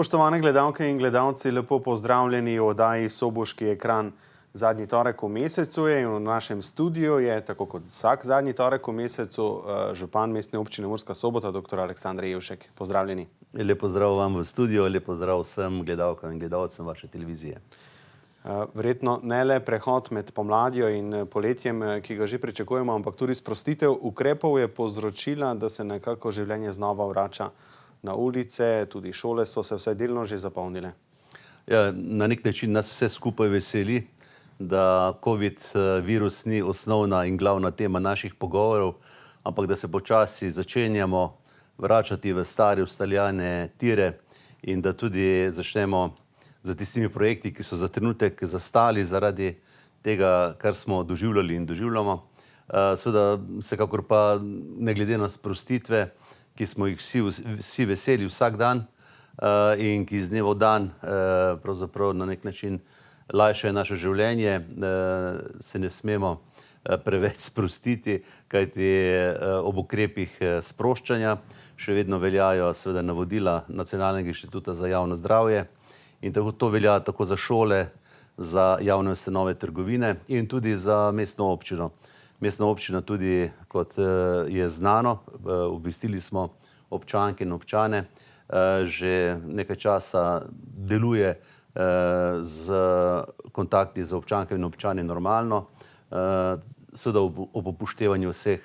Spoštovane gledalke in gledalci, lepo pozdravljeni v oddaji Soboški ekran. Zadnji torek v mesecu je in v našem studiu je, tako kot vsak zadnji torek v mesecu, župan Mestne občine Murska Sobota, dr. Aleksander Jevšek. Pozdravljeni. Lep pozdrav vam v studiu, lep pozdrav vsem gledalkam in gledalcem vaše televizije. Verjetno ne le prehod med pomladjo in poletjem, ki ga že pričakujemo, ampak tudi sprostitev ukrepov je povzročila, da se nekako življenje znova vrača na ulice, tudi šole so se vsaj delno že zapolnile. Ja, na nek način nas vse skupaj veseli, da COVID virus ni osnovna in glavna tema naših pogovorov, ampak da se počasi začenjamo vračati v stare ustaljene tire in da tudi začnemo za tistimi projekti, ki so za trenutek zastali zaradi tega, kar smo doživljali in doživljamo. Seveda, vsekakor pa ne glede na sprostitve, ki smo jih vsi veseli vsak dan in ki iz dneva v dan pravzaprav na nek način lajšajo naše življenje, se ne smemo preveč sprostiti, kajti ob ukrepih sproščanja še vedno veljajo seveda navodila Nacionalnega inštituta za javno zdravje in to velja tako za šole, za javne ustanove, trgovine in tudi za mestno občino. Mestna občina tudi, kot je znano, obvestili smo občanke in občane, že nekaj časa deluje z kontakti z občankami in občani normalno, seveda ob upoštevanju vseh,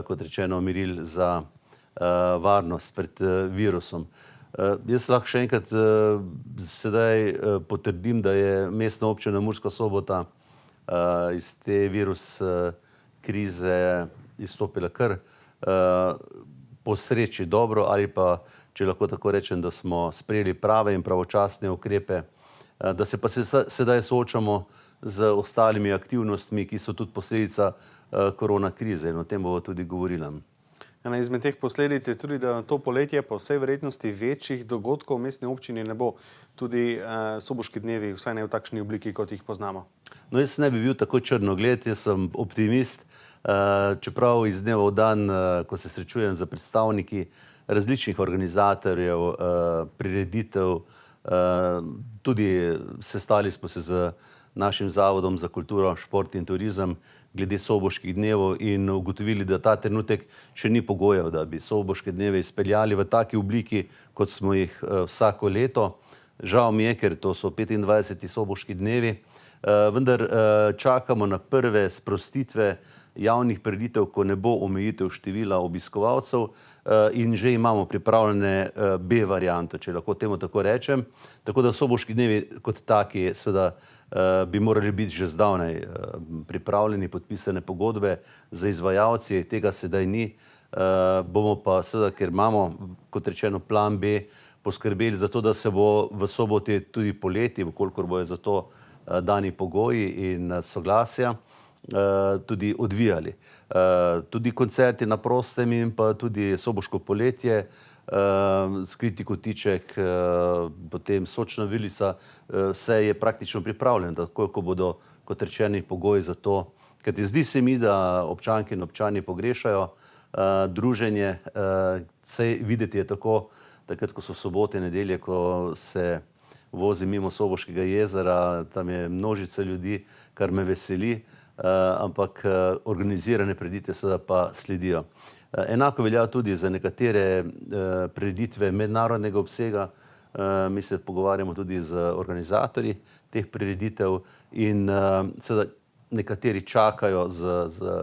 kot rečeno, meril za varnost pred virusom. Jaz lahko še enkrat sedaj potrdim, da je Mestna občina Murska Sobota iz te virus krize izstopila kar po sreči dobro, ali pa, če lahko tako rečem, da smo sprejeli prave in pravočasne ukrepe, da se pa sedaj soočamo z ostalimi aktivnostmi, ki so tudi posledica korona krize in o tem bomo tudi govorili. Ena izmed teh posledic je tudi, da to poletje po vsej verjetnosti večjih dogodkov v Mestni občini ne bo. Tudi Soboški dnevi, vsaj ne v takšni obliki, kot jih poznamo. No, jaz ne bi bil tako črnogled, jaz sem optimist, čeprav iz dneva v dan, ko se srečujem z predstavniki različnih organizatorjev, prireditev, tudi sestali smo se z našim Zavodom za kulturo, šport in turizem glede Soboških dnevov in ugotovili, da ta trenutek še ni pogojev, da bi Soboške dneve izpeljali v taki obliki, kot smo jih vsako leto. Žal mi je, ker to so 25. Soboški dnevi, vendar čakamo na prve sprostitve javnih prireditev, ko ne bo omejitev števila obiskovalcev in že imamo pripravljene B varianto, če lahko temu tako rečem. Tako da Soboški dnevi kot taki seveda bi morali biti že zdavnaj pripravljeni, podpisane pogodbe z izvajalci, tega sedaj ni. Bomo pa seveda, ker imamo, kot rečeno, plan B, poskrbeli za to, da se bo v Soboti tudi poleti, vkolikor bojo za to dani pogoji in soglasja, tudi odvijali. Tudi koncerti na prostem in pa tudi Soboško poletje, Skriti kotiček, potem Sočna vilica, vse je praktično pripravljeno, tako ko bodo, kot rečeni, pogoji za to. Kajti zdi se mi, da občanke in občani pogrešajo druženje, saj videti je tako, takrat, ko so sobote, nedelje, ko se vozi mimo Soboškega jezera, tam je množica ljudi, kar me veseli, ampak organizirane prireditve seveda pa sledijo. Enako velja tudi za nekatere prireditve mednarodnega obsega. Mi se pogovarjamo tudi z organizatorji teh prireditev in seveda nekateri čakajo z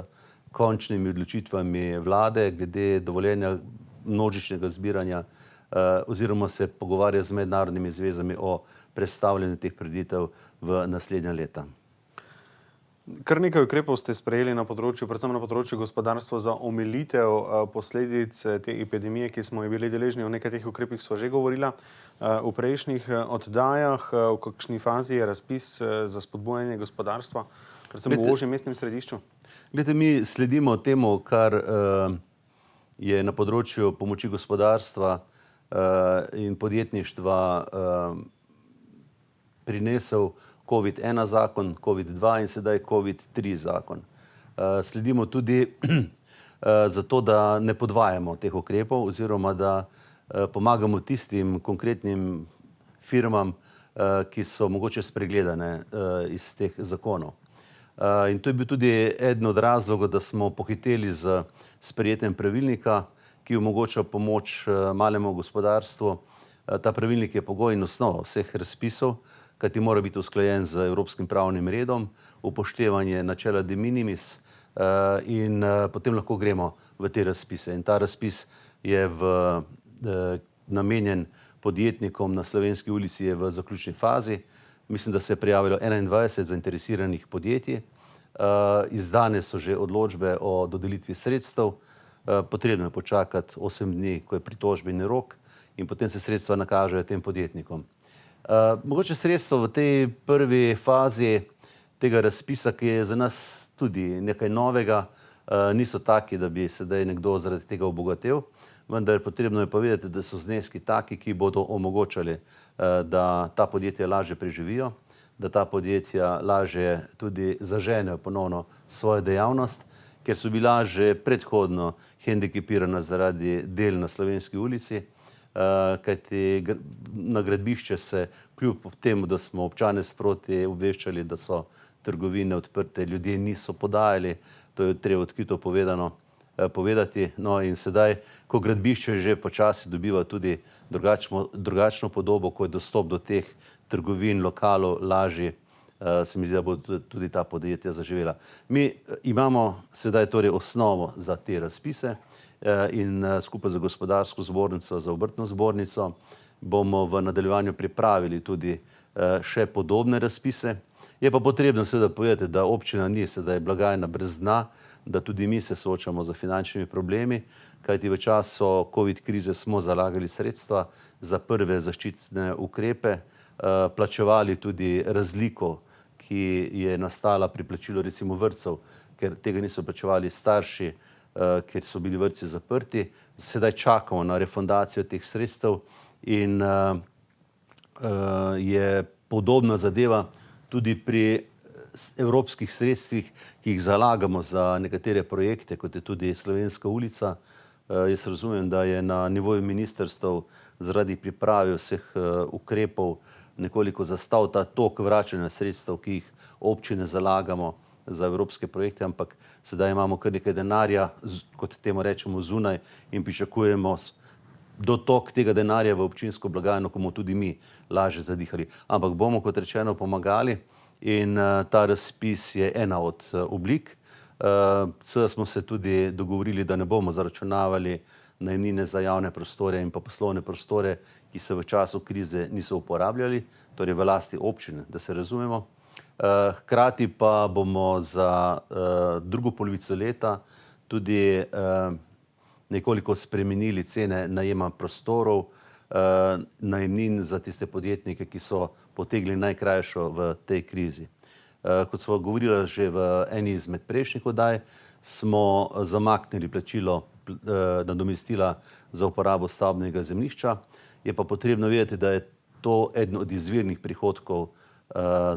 končnimi odločitvami vlade glede dovoljenja množičnega zbiranja oziroma se pogovarja z mednarodnimi zvezami o prestavljanju teh prireditev v naslednja leta. Kar nekaj ukrepov ste sprejeli na področju, predvsem na področju gospodarstva za omilitev posledic te epidemije, ki smo jo bili deležni. O nekaj teh ukrepih sva že govorila v prejšnjih oddajah. V kakšni fazi je razpis za spodbujanje gospodarstva, predvsem v ožjem mestnem središču? Glejte, mi sledimo temu, kar je na področju pomoči gospodarstva in podjetništva prinesel COVID-1 zakon, COVID-2 in sedaj COVID-3 zakon. Sledimo tudi zato, da ne podvajamo teh ukrepov oziroma da pomagamo tistim konkretnim firmam, ki so mogoče spregledane iz teh zakonov. In to je bil tudi eden od razlogov, da smo pohiteli z sprejetjem pravilnika, ki omogoča pomoč malemu gospodarstvu. Ta pravilnik je pogoj in osnova vseh razpisov, kajti mora biti usklajen z evropskim pravnim redom, upoštevanje načela de minimis in potem lahko gremo v te razpise. In ta razpis je namenjen podjetnikom na Slovenski ulici, je v zaključni fazi. Mislim, da se je prijavilo 21 zainteresiranih podjetij. Izdane so že odločbe o dodelitvi sredstev. Potrebno je počakati 8 dni, ko je pritožbeni rok, in potem se sredstva nakažejo tem podjetnikom. Mogoče sredstva v tej prvi fazi tega razpisa, ki je za nas tudi nekaj novega, niso taki, da bi sedaj nekdo zaradi tega obogatel, vendar potrebno je povedati, da so zneski taki, ki bodo omogočali, da ta podjetja lažje preživijo, da ta podjetja lažje tudi zaženejo ponovno svojo dejavnost, ker so bila že predhodno hendikepirana zaradi del na Slovenski ulici, kajti na gradbišče se, kljub temu, da smo občane sproti obveščali, da so trgovine odprte, ljudje niso podajali, to je treba odkrito povedati. No, in sedaj, ko gradbišče že počasi dobiva tudi drugačno podobo, ko je dostop do teh trgovin, lokalov lažji, se mi zdi, da bo tudi ta podjetja zaživela. Mi imamo sedaj torej osnovo za te razpise in skupaj z Gospodarsko zbornico, za Obrtno zbornico bomo v nadaljevanju pripravili tudi še podobne razpise. Je pa potrebno seveda povedati, da občina ni sedaj blagajna brez dna, da tudi mi se soočamo z finančnimi problemi, kajti v času COVID krize smo zalagali sredstva za prve zaščitne ukrepe, plačevali tudi razliko, ki je nastala pri plačilu recimo vrtcev, ker tega niso plačevali starši, ker so bili vrtci zaprti. Sedaj čakamo na refundacijo teh sredstev in je podobna zadeva tudi pri evropskih sredstvih, ki jih zalagamo za nekatere projekte, kot je tudi Slovenska ulica. Jaz razumem, da je na nivoju ministrstev zaradi priprave vseh ukrepov nekoliko zastal ta tok vračanja sredstev, ki jih občine zalagamo za evropske projekte, ampak sedaj imamo kar nekaj denarja, kot temu rečemo, zunaj in pričakujemo dotok tega denarja v občinsko blagajno, ko bomo tudi mi lažje zadihali. Ampak bomo, kot rečeno, pomagali in ta razpis je ena od oblik. Seveda smo se tudi dogovorili, da ne bomo zaračunavali najemnine za javne prostore in pa poslovne prostore, ki se v času krize niso uporabljali, torej v lasti občine, da se razumemo. Hkrati pa bomo za drugo polovico leta tudi nekoliko spremenili cene najema prostorov, najemnin za tiste podjetnike, ki so potegli najkrajšo v tej krizi. Kot smo govorili že v eni izmed prejšnjih oddaj, smo zamaknili plačilo nadomestila za uporabo stavbnega zemljišča. Je pa potrebno vedeti, da je to eden od izvirnih prihodkov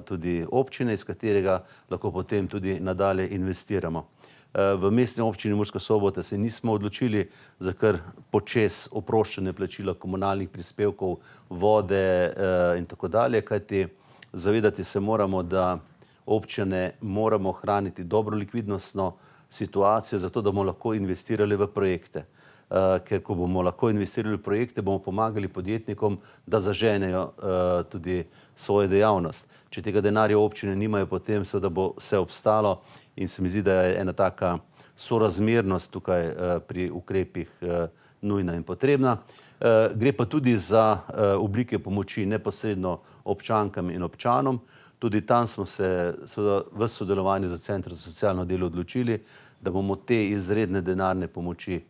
tudi občine, iz katerega lahko potem tudi nadalje investiramo. V Mestni občini Murska Sobota se nismo odločili za kar počez oproščanje plačila komunalnih prispevkov, vode in tako dalje, kajti zavedati se moramo, da občine moramo ohraniti dobro likvidnostno situacijo, zato da bomo lahko investirali v projekte. Ker ko bomo lahko investirali v projekte, bomo pomagali podjetnikom, da zaženejo tudi svojo dejavnost. Če tega denarja občine nimajo, potem seveda bo vse obstalo in se mi zdi, da je ena taka sorazmernost tukaj pri ukrepih nujna in potrebna. Gre pa tudi za oblike pomoči neposredno občankam in občanom. Tudi tam smo se seveda v sodelovanju z Centrom za socialno delo odločili, da bomo te izredne denarne pomoči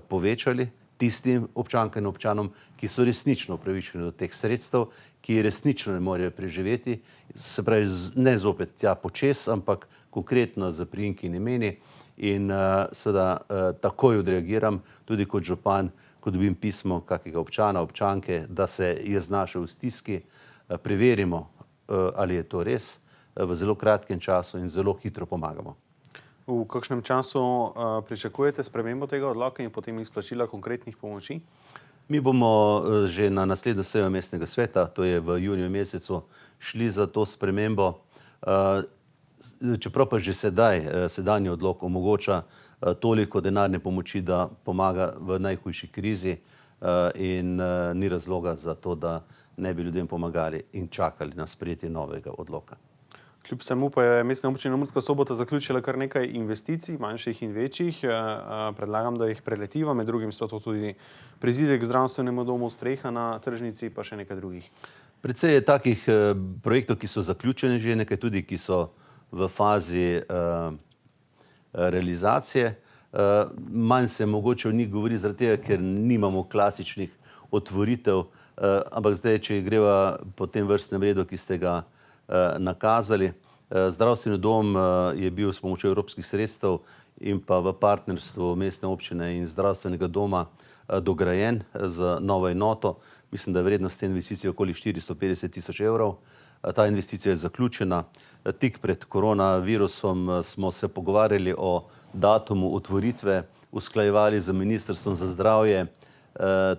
povečali tistim občankam in občanom, ki so resnično upravičeni do teh sredstev, ki resnično ne morejo preživeti, se pravi ne zopet tja počez, ampak konkretno z priimki in imeni. In seveda takoj odreagiram tudi kot župan, ko dobim pismo kakega občana, občanke, da se je znašel v stiski, preverimo, ali je to res, v zelo kratkem času in zelo hitro pomagamo. V kakšnem času pričakujete spremembo tega odloka in potem izplačila konkretnih pomoči? Mi bomo že na naslednjo sejo mestnega sveta, to je v juniju mesecu, šli za to spremembo. Čeprav pa že sedanji odlok omogoča toliko denarne pomoči, da pomaga v najhujši krizi in ni razloga za to, da ne bi ljudem pomagali in čakali na sprejetje novega odloka. Kljub vsemu pa je Mestna občina Murska Sobota zaključila kar nekaj investicij, manjših in večjih. Predlagam, da jih preletiva. Med drugim so to tudi prizidek zdravstvenemu domu, streha na tržnici, pa še nekaj drugih. Predvsej je takih projektov, ki so zaključeni že, nekaj tudi, ki so v fazi realizacije. Manj se mogoče o njih govori zaradi tega, ker nimamo klasičnih otvoritev, ampak zdaj, če greva po tem vrstnem redu, ki ste ga nakazali. Zdravstveni dom je bil s pomočjo evropskih sredstev in pa v partnerstvu Mestne občine in zdravstvenega doma dograjen z novo enoto. Mislim, da je vrednost te investicije okoli 450 tisoč evrov. Ta investicija je zaključena. Tik pred koronavirusom smo se pogovarjali o datumu otvoritve, usklajevali z Ministrstvom za zdravje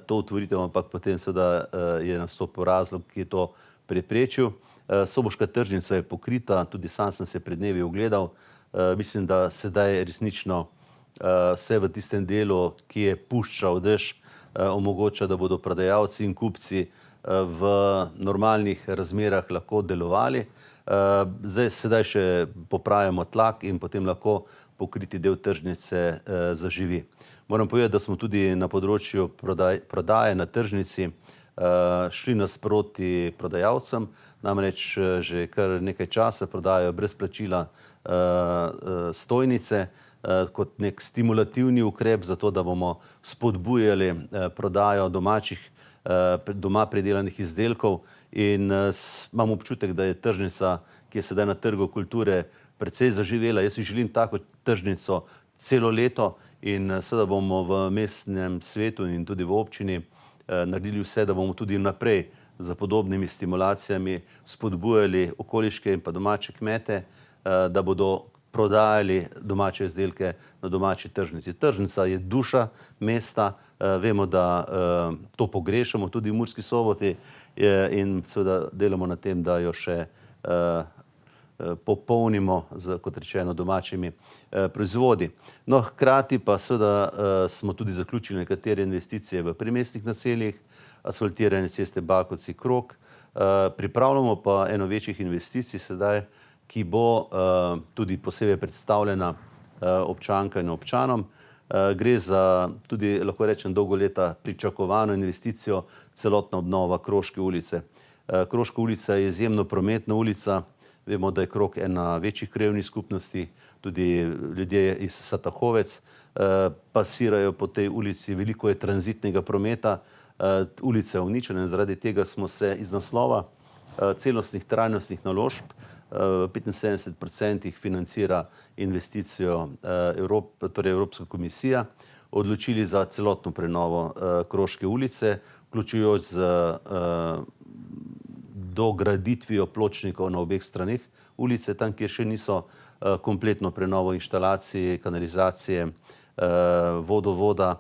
to otvoritev, ampak potem seveda je nastopil razlog, ki je to preprečil. Soboška tržnica je pokrita, tudi sam sem se pred dnevi ogledal. Mislim, da sedaj resnično vse v tistem delu, ki je puščal dež, omogoča, da bodo prodajalci in kupci v normalnih razmerah lahko delovali. Sedaj še popravimo tlak in potem lahko pokriti del tržnice zaživi. Moram povedati, da smo tudi na področju prodaje na tržnici šli nasproti prodajalcem, namreč že kar nekaj časa prodajajo brez plačila stojnice kot nek stimulativni ukrep za to, da bomo spodbujali prodajo doma pridelanih izdelkov in imam občutek, da je tržnica, ki je sedaj na Trgu kulture, precej zaživela. Jaz si želim tako tržnico celo leto in seveda bomo v mestnem svetu in tudi v občini naredili vse, da bomo tudi naprej za podobnimi stimulacijami spodbujali okoliške in pa domače kmete, da bodo prodajali domače izdelke na domači tržnici. Tržnica je duša mesta, vemo, da to pogrešamo tudi v Murski Soboti in seveda delamo na tem, da jo še popolnimo z, kot rečeno, domačimi proizvodi. No, hkrati pa seveda smo tudi zaključili nekatere investicije v primestnih naseljih, asfaltiranje ceste Bakovci-Krog. Pripravljamo pa eno večjih investicij sedaj, ki bo tudi posebej predstavljena občankam in občanom. Gre za tudi, lahko rečem, dolgo leta pričakovano investicijo, celotna obnova Kroške ulice. Kroška ulica je izjemno prometna ulica. Vemo, da je Krog ena večjih krajevnih skupnosti, tudi ljudje iz Satahovec pasirajo po tej ulici, veliko je tranzitnega prometa, ulica je uničena in zaradi tega smo se iz naslova celostnih trajnostnih naložb, 75% financira investicijo torej Evropska komisija, odločili za celotno prenovo Kroške ulice, vključujoč z dograditvijo pločnikov na obeh straneh ulice, tam, kjer še niso kompletno prenovo inštalacij, kanalizacije, vodovoda,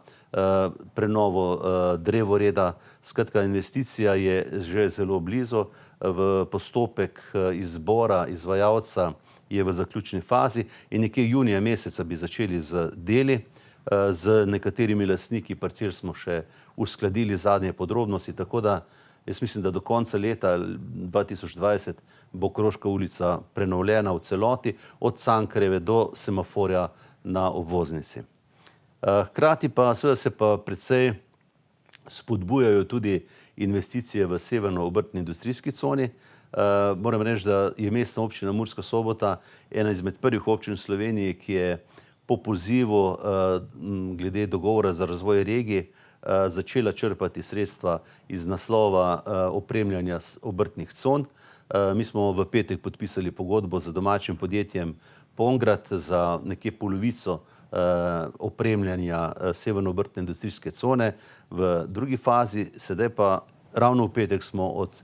prenovo drevoreda. Skratka, investicija je že zelo blizu. V postopek izbora izvajalca je v zaključni fazi in nekje junija meseca bi začeli z deli. Z nekaterimi lastniki parcel smo še uskladili zadnje podrobnosti, tako da jaz mislim, da do konca leta 2020 bo Kroška ulica prenovljena v celoti, od Cankarjeve do semaforja na obvoznici. Hkrati pa seveda se pa precej spodbujajo tudi investicije v severno obrtni industrijski coni. Moram reči, da je Mestna občina Murska Sobota ena izmed prvih občin v Sloveniji, ki je po pozivu glede dogovora za razvoj regij začela črpati sredstva iz naslova opremljanja obrtnih con. Mi smo v petek podpisali pogodbo z domačim podjetjem Pongrad za nekje polovico opremljanja severno obrtne industrijske cone v drugi fazi. Sedaj pa ravno v petek smo od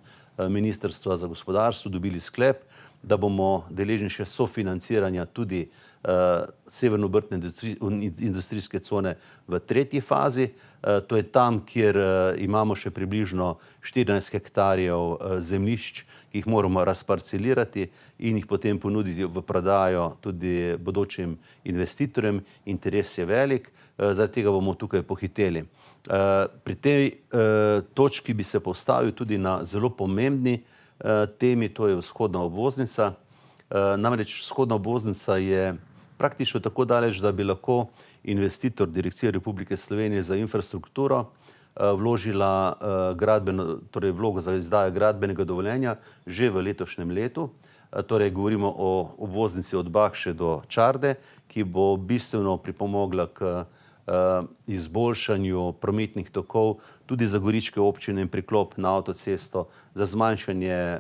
Ministrstva za gospodarstvo dobili sklep, da bomo deležni še sofinanciranja tudi severno-obrtne industrijske cone v tretji fazi. To je tam, kjer imamo še približno 14 hektarjev zemljišč, ki jih moramo razparcelirati in jih potem ponuditi v prodajo tudi bodočim investitorjem. Interes je velik, zaradi tega bomo tukaj pohiteli. Pri tej točki bi se postavil tudi na zelo pomembni temi, to je vzhodna obvoznica. Namreč vzhodna obvoznica je praktično tako daleč, da bi lahko investitor Direkcije Republike Slovenije za infrastrukturo vložila torej vlogo za izdajo gradbenega dovoljenja že v letošnjem letu. Torej govorimo o obvoznici od Bakše do Čarde, ki bo bistveno pripomogla k izboljšanju prometnih tokov, tudi za goričke občine in priklop na avtocesto, za zmanjšanje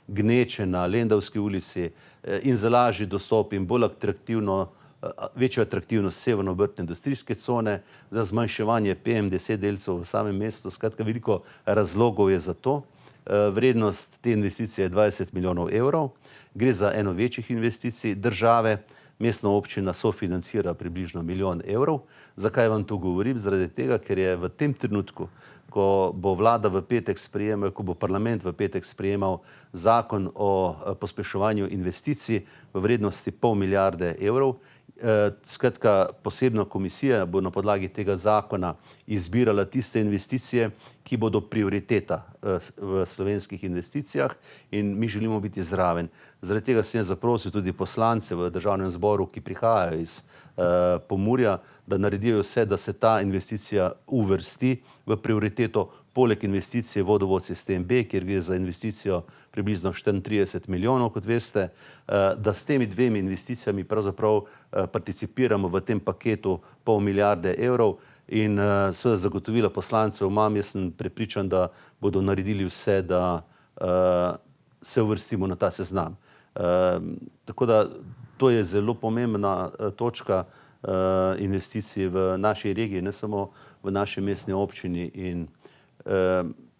gneče na Lendavski ulici in za lažji dostop in bolj večjo atraktivnost severno-obrtne industrijske cone, za zmanjševanje PM10 delcev v samem mestu. Skratka, veliko razlogov je za to. Vrednost te investicije je 20 milijonov evrov. Gre za eno večjih investicij države. Mestna občina sofinancira približno 1 milijon evrov. Zakaj vam to govorim? Zaradi tega, ker je v tem trenutku, ko bo vlada v petek sprejemal, ko bo parlament v petek sprejemal zakon o pospeševanju investicij v vrednosti 0,5 milijarde evrov. Skratka, posebna komisija bo na podlagi tega zakona izbirala tiste investicije, ki bodo prioriteta v slovenskih investicijah in mi želimo biti zraven. Zaradi tega sem zaprosil tudi poslance v Državnem zboru, ki prihajajo iz Pomurja, da naredijo vse, da se ta investicija uvrsti v prioriteto, poleg investicije vodovod sistem B, kjer gre za investicijo približno 34 milijonov, kot veste, da s temi dvemi investicijami pravzaprav participiramo v tem paketu 0,5 milijarde evrov in seveda zagotovila poslancev imam. Jaz sem prepričan, da bodo naredili vse, da se uvrstimo na ta seznam. Tako da to je zelo pomembna točka investicij v naši regiji, ne samo v naši mestni občini in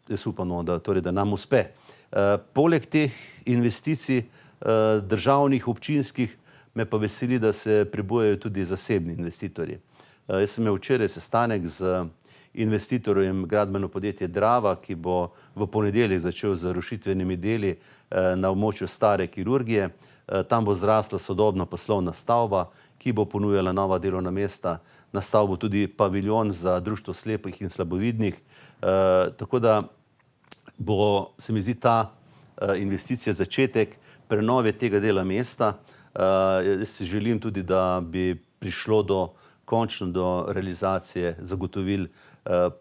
jaz upamo, da nam uspe. Poleg teh investicij državnih, občinskih, me pa veseli, da se pribojajo tudi zasebni investitorji. Jaz sem imel včeraj sestanek z investitorjem gradbeno podjetje Drava, ki bo v ponedeljek začel z rušitvenimi deli na območju stare kirurgije. Tam bo zrasla sodobna poslovna stavba, ki bo ponujala nova delovna mesta. Nastal bo tudi paviljon za društvo slepih in slabovidnih. Tako da bo, se mi zdi, ta investicija začetek prenove tega dela mesta. Jaz si želim tudi, da bi prišlo končno do realizacije zagotovil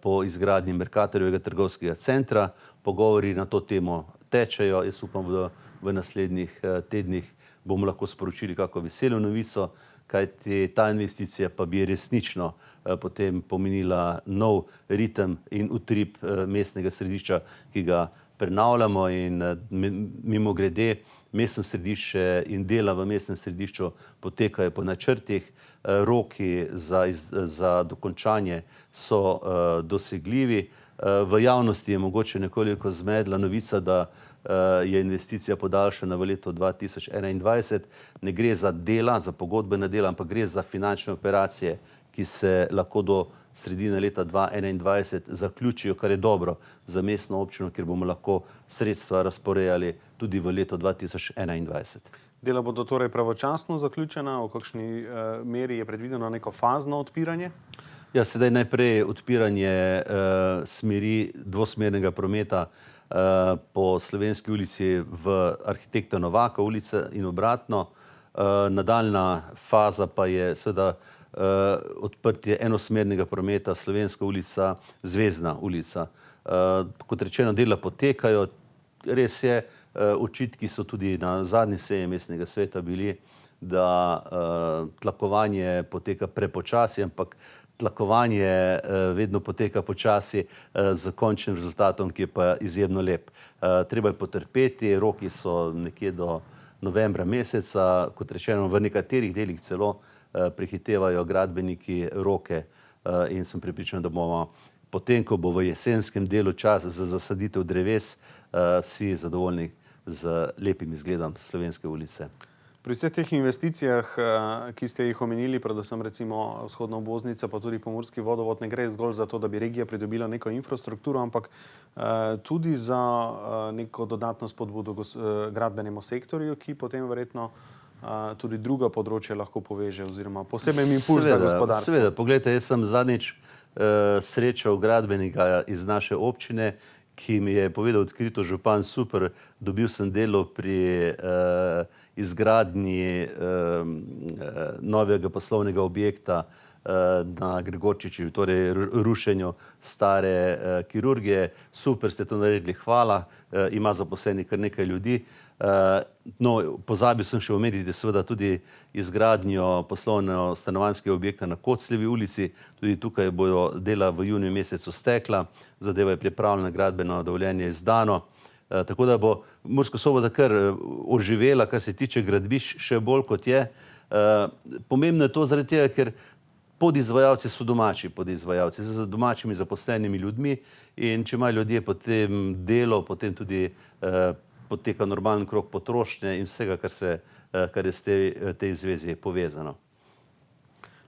po izgradnji Mercatorjevega trgovskega centra. Pogovori na to temo tečejo. Jaz upam, da v naslednjih tednih bomo lahko sporočili kako veselo novico, kajti ta investicija pa bi resnično potem pomenila nov ritem in utrip mestnega središča, ki ga prenavljamo. In mimogrede, mestno središče in dela v mestnem središču potekajo po načrtih. Roki za dokončanje so dosegljivi. V javnosti je mogoče nekoliko zmedla novica, da je investicija podaljšana v leto 2021. Ne gre za dela, za pogodbena dela, ampak gre za finančne operacije, ki se lahko do sredine leta 2021 zaključijo, kar je dobro za mestno občino, kjer bomo lahko sredstva razporejali tudi v leto 2021. Dela bodo torej pravočasno zaključena, v kakšni meri je predvideno neko fazno odpiranje? Ja, sedaj najprej odpiranje smeri dvosmernega prometa po Slovenski ulici v arhitekta Novaka ulice in obratno. Nadaljna faza pa je seveda odprtje enosmernega prometa Slovenska ulica, Zvezdna ulica. Kot rečeno, dela potekajo. Res je, očitki so tudi na zadnji seji mestnega sveta bili, da tlakovanje poteka prepočasi, ampak tlakovanje vedno poteka počasi z končnim rezultatom, ki je pa izjemno lep. Treba je potrpeti, roki so nekje do novembra meseca, kot rečeno, v nekaterih delih celo prehitevajo gradbeniki roke in sem prepričan, da bomo potem, ko bo v jesenskem delu čas za zasaditev dreves, vsi zadovoljni z lepim izgledom slovenske ulice. Pri vseh teh investicijah, ki ste jih omenili, predvsem recimo vzhodna obvoznica, pa tudi pomurski vodovod, ne gre zgolj za to, da bi regija pridobila neko infrastrukturo, ampak tudi za neko dodatno spodbudo gradbenemu sektorju, ki potem verjetno tudi druga področja lahko poveže oziroma poseben impuls za gospodarstvo. Seveda, poglejte, jaz sem zadnjič srečal gradbenika iz naše občine, ki mi je povedal odkrito: župan, super, dobil sem delo pri izgradnji novega poslovnega objekta na Gregorčiču, torej rušenju stare kirurgije. Super ste to naredili, hvala. Ima zaposlenih kar nekaj ljudi. No, pozabil sem še omeniti seveda tudi izgradnjo poslovno-stanovanjskega objekta na Kocljevi ulici. Tudi tukaj bodo dela v juniju mesecu stekla. Zadeva je pripravljena, gradbeno dovoljenje je izdano. Tako da bo Murska Sobota kar oživela, kar se tiče gradbišč, še bolj kot je. Pomembno je to zaradi tega, ker podizvajalci so domači podizvajalci, z domačimi zaposlenimi ljudmi, in če imajo ljudje potem delo, potem tudi poteka normalen krog potrošnje in vsega, kar je s tej zvezi povezano.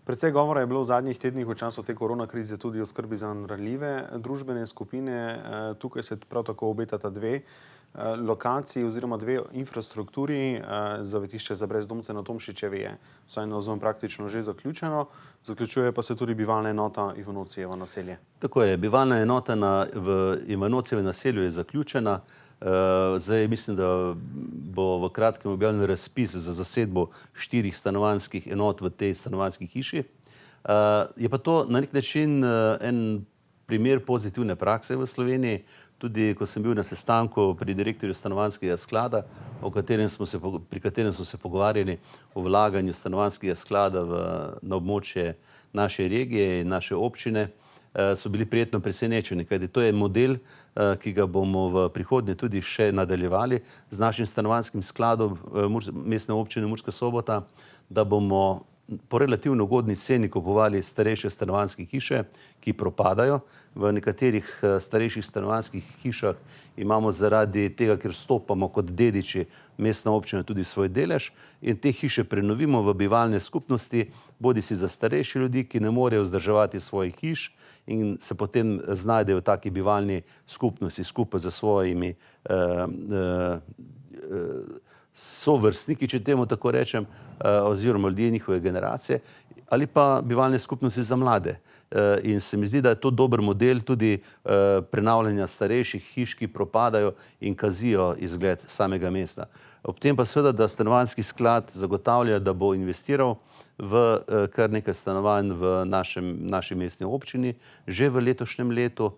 Precej govora je bilo v zadnjih tednih v času te korona krize tudi o skrbi za ranljive družbene skupine. Tukaj se prav tako obetata dve lokaciji oziroma dve infrastrukturi. Zavetišče za brezdomce na Tomšičevi je vsaj navzven praktično že zaključeno. Zaključuje pa se tudi bivalna enota Ivanocijevo naselje. Tako je, bivalna enota v Ivanocijevem naselju je zaključena. Zdaj mislim, da bo v kratkem objavljen razpis za zasedbo 4 stanovanjskih enot v tej stanovanjski hiši. Je pa to na nek način en primer pozitivne prakse v Sloveniji. Tudi ko sem bil na sestanku pri direktorju stanovanjskega sklada, pri katerem smo se pogovarjali o vlaganju stanovanjskega sklada na območje naše regije in naše občine, so bili prijetno presenečeni, kajti to je model, ki ga bomo v prihodnje tudi še nadaljevali z našim stanovanjskim skladom mestne občine Murska Sobota, da bomo po relativno ugodni ceni kupovali starejše stanovanjske hiše, ki propadajo. V nekaterih starejših stanovanjskih hišah imamo zaradi tega, ker vstopamo kot dediči mestna občina tudi svoj delež, in te hiše prenovimo v bivalne skupnosti, bodisi za starejše ljudi, ki ne morejo vzdrževati svojih hiš in se potem znajdejo v taki bivalni skupnosti skupaj z svojimi sovrstniki, če temu tako rečem, oziroma ljudje njihove generacije, ali pa bivalne skupnosti za mlade. In se mi zdi, da je to dober model tudi prenavljanja starejših hiš, ki propadajo in kazijo izgled samega mesta. Ob tem pa seveda, da stanovanjski sklad zagotavlja, da bo investiral v kar nekaj stanovanj v naši mestni občini že v letošnjem letu.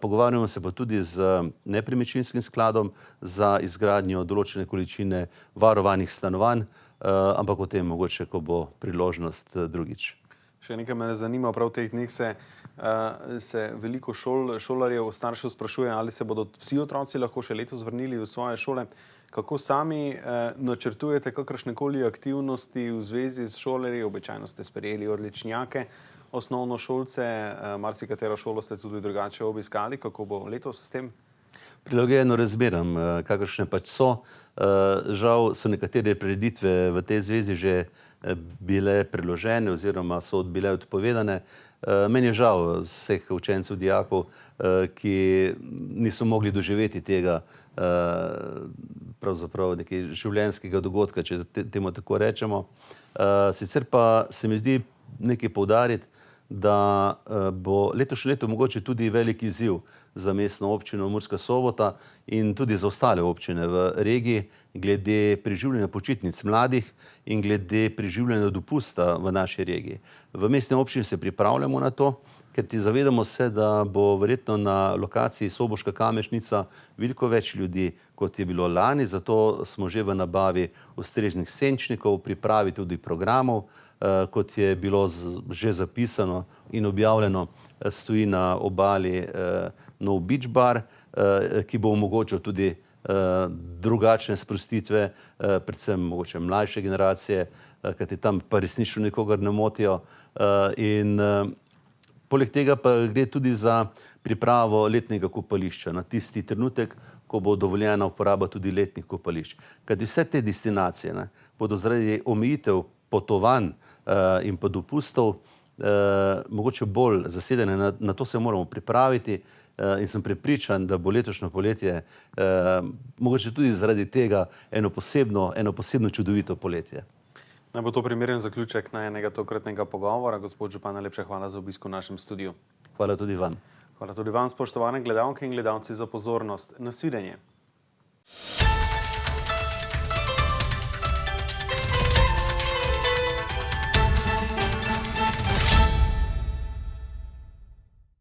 Pogovarjamo se pa tudi z nepremičninskim skladom za izgradnjo določene količine varovanih stanovanj, ampak o tem mogoče, ko bo priložnost drugič. Še nekaj me zanima, prav v teh dneh se veliko šolarjev, staršev sprašuje, ali se bodo vsi otroci lahko še letos vrnili v svoje šole. Kako sami načrtujete kakršnekoli aktivnosti v zvezi s šolarji? Običajno ste sprejeli odličnjake, osnovnošolce, marsikatero šolo ste tudi drugače obiskali. Kako bo letos s tem? Prilagojeno razmeram, kakršne pač so. Žal so nekatere prireditve v tej zvezi že bile preložene oziroma so bile odpovedane. Meni je žal vseh učencev, dijakov, ki niso mogli doživeti tega pravzaprav nekaj življenjskega dogodka, če temu tako rečemo. Sicer pa se mi zdi nekaj poudariti, da bo letošnje leto mogoče tudi velik izziv za mestno občino Murska Sobota in tudi za ostale občine v regiji glede preživljanja počitnic mladih in glede preživljanja dopusta v naši regiji. V mestni občini se pripravljamo na to, ker zavedamo se, da bo verjetno na lokaciji Soboška Kamešnica veliko več ljudi, kot je bilo lani, zato smo že v nabavi ustreznih senčnikov, pripravi tudi programov, kot je bilo že zapisano in objavljeno, stoji na obali nov beach bar, ki bo omogočil tudi drugačne sprostitve, predvsem mogoče mlajše generacije, kajti tam pa resnično nikogar ne motijo. In Poleg tega pa gre tudi za pripravo letnega kopališča na tisti trenutek, ko bo dovoljena uporaba tudi letnih kopališč. Kajti vse te destinacije bodo zaradi omejitev potovanj in pa dopustov mogoče bolj zasedene. Na to se moramo pripraviti in sem prepričan, da bo letošnje poletje mogoče tudi zaradi tega eno posebno čudovito poletje. Naj bo to primeren zaključek enega tokratnega pogovora. Gospod župan, najlepša hvala za obisk v našem studiu. Hvala tudi vam. Hvala tudi vam, spoštovane gledalke in gledalci, za pozornost. Nasvidenje.